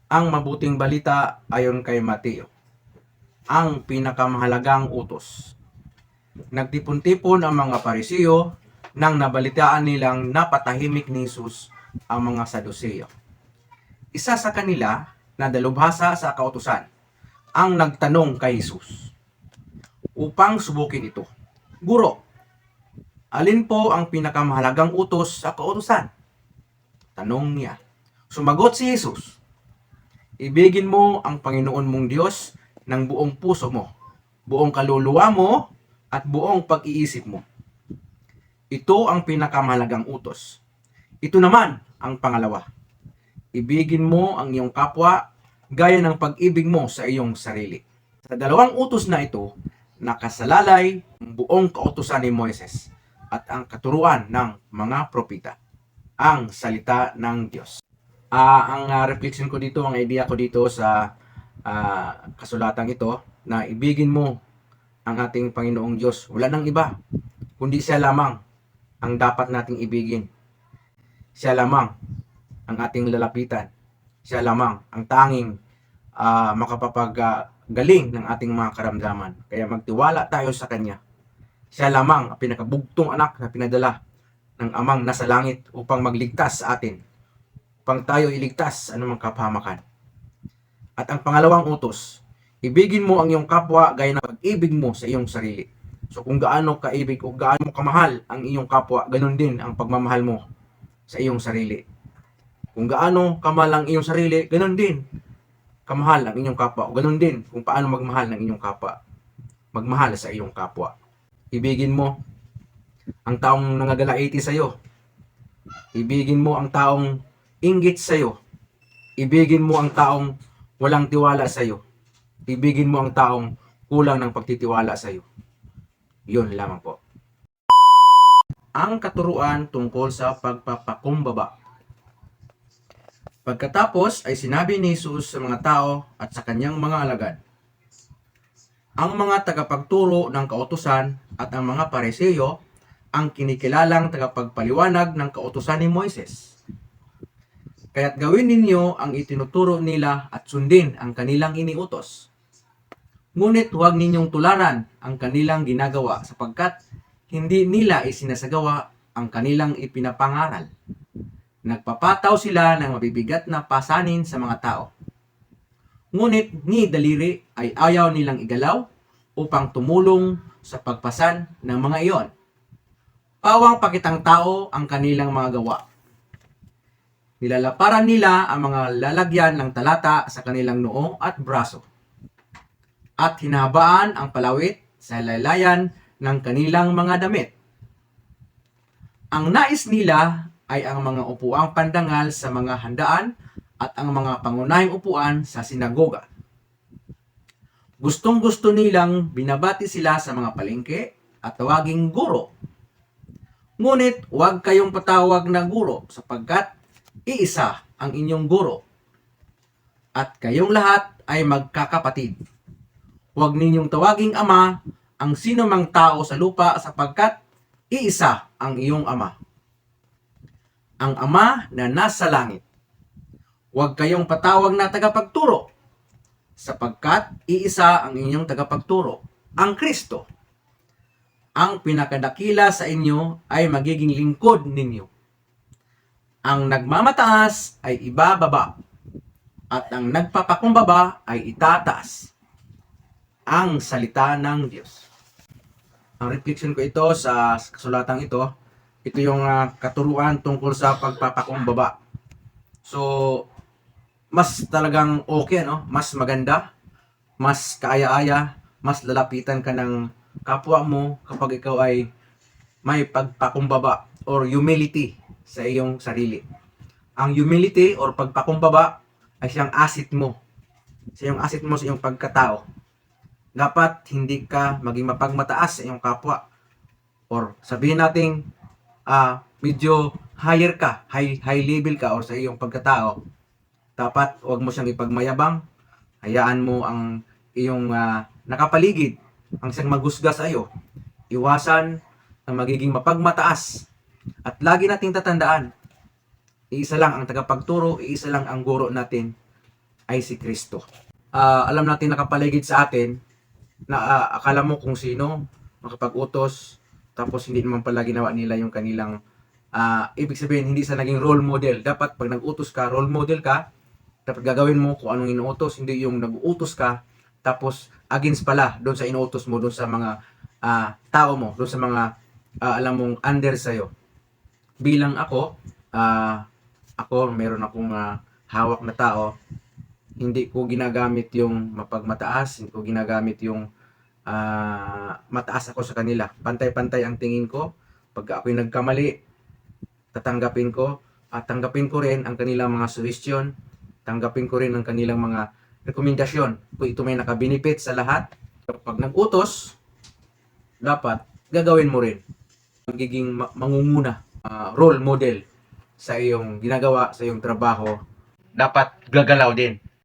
Ang mabuting balita ayon kay Mateo, ang pinakamahalagang utos. Nagtipon-tipon ang mga Parisiyo nang nabalitaan nilang napatahimik ni Jesus ang mga Saduseyo. Isa sa kanila na dalubhasa sa kautusan ang nagtanong kay Jesus upang subukin ito. Guro, alin po ang pinakamahalagang utos sa kautusan? Tanong niya. Sumagot si Jesus, ibigin mo ang Panginoon mong Diyos ng buong puso mo, buong kaluluwa mo, at buong pag-iisip mo. Ito ang pinakamahalagang utos. Ito naman ang pangalawa. Ibigin mo ang iyong kapwa gaya ng pag-ibig mo sa iyong sarili. Sa dalawang utos na ito, nakasalalay ang buong kautusan ni Moises at ang katuruan ng mga propeta, ang salita ng Diyos. Ang reflection ko dito, ang idea ko dito sa kasulatang ito, na ibigin mo ang ating Panginoong Diyos. Wala nang iba, kundi siya lamang ang dapat nating ibigin. Siya lamang ang ating lalapitan. Siya lamang ang tanging makapapagaling ng ating mga karamdaman. Kaya magtiwala tayo sa Kanya. Siya lamang ang pinakabugtong anak na pinadala ng Amang nasa langit upang magligtas sa atin, upang tayo iligtas anumang kapahamakan. At ang pangalawang utos, ibigin mo ang iyong kapwa gaya ng pag-ibig mo sa iyong sarili. So kung gaano kaibig o gaano kamahal ang iyong kapwa, ganun din ang pagmamahal mo sa iyong sarili. Kung gaano kamahal ang iyong sarili, ganun din kamahal ang inyong kapwa. O ganun din kung paano magmahal ng inyong kapwa. Magmahal sa iyong kapwa. Ibigin mo ang taong nangagalaiti sa iyo. Ibigin mo ang taong inggit sa iyo. Ibigin mo ang taong walang tiwala sa iyo. Ibigin mo ang taong kulang ng pagtitiwala sa iyo. Yun lamang po. Ang katuruan tungkol sa pagpapakumbaba. Pagkatapos ay sinabi ni Jesus sa mga tao at sa kanyang mga alagad, ang mga tagapagturo ng kautusan at ang mga Pariseo ang kinikilalang tagapagpaliwanag ng kautusan ni Moises. Kaya't gawin ninyo ang itinuturo nila at sundin ang kanilang iniutos. Ngunit huwag ninyong tularan ang kanilang ginagawa sapagkat hindi nila isinasagawa ang kanilang ipinapangaral. Nagpapataw sila ng mabibigat na pasanin sa mga tao. Ngunit ni daliri ay ayaw nilang igalaw upang tumulong sa pagpasan ng mga iyon. Pawang pakitang tao ang kanilang mga gawa. Nilalaparan nila ang mga lalagyan ng talata sa kanilang noo at braso. At hinahabaan ang palawit sa laylayan ng kanilang mga damit. Ang nais nila ay ang mga upuang pandangal sa mga handaan at ang mga pangunahing upuan sa sinagoga. Gustong-gusto nilang binabati sila sa mga palengke at tawaging guro. Ngunit huwag kayong patawag na guro sapagkat iisa ang inyong guro. At kayong lahat ay magkakapatid. Huwag ninyong tawaging ama ang sino mang tao sa lupa sapagkat iisa ang iyong ama, ang Ama na nasa langit. Huwag kayong patawag na tagapagturo, sapagkat iisa ang inyong tagapagturo, ang Kristo. Ang pinakadakila sa inyo ay magiging lingkod ninyo. Ang nagmamataas ay ibababa, at ang nagpapakumbaba ay itataas. Ang salita ng Diyos. Ang reflection ko ito sa kasulatang ito, ito yung katuruan tungkol sa pagpapakumbaba. So, mas talagang okay, no? Mas maganda, mas kaaya-aya, mas lalapitan ka ng kapwa mo kapag ikaw ay may pagpakumbaba or humility sa iyong sarili. Ang humility or pagpakumbaba ay siyang asset mo. Siyang asset mo sa iyong pagkatao. Dapat hindi ka maging mapagmataas sa iyong kapwa. Or sabihin natin, medyo higher ka, high level ka or sa iyong pagkatao. Dapat huwag mo siyang ipagmayabang. Hayaan mo ang iyong nakapaligid ang siyang maghusga sa iyo. Iwasan ang magiging mapagmataas. At lagi nating tatandaan, iisa lang ang tagapagturo, iisa lang ang guro natin. ay si Kristo. Alam natin nakapaligid sa atin na akala mo kung sino makapag-utos, tapos hindi naman pala ginawa nila yung kanilang ibig sabihin hindi sa naging role model. Dapat pag nag-utos ka, role model ka, dapat gagawin mo kung anong inuutos, hindi yung nag-uutos ka tapos against pala doon sa inuutos mo, doon sa mga tao mo, doon sa mga alam mong under sa'yo. Bilang ako meron akong hawak na tao, hindi ko ginagamit yung mapagmataas, hindi ko ginagamit yung mataas ako sa kanila. Pantay-pantay ang tingin ko. Pag ako'y nagkamali, tatanggapin ko at tanggapin ko rin ang kanilang mga suggestion, tanggapin ko rin ang kanilang mga rekomendasyon kung ito may nakabenefit sa lahat. Pag nag-utos, dapat gagawin mo rin. Magiging mangunguna, role model sa iyong ginagawa, sa iyong trabaho, dapat gagalaw din.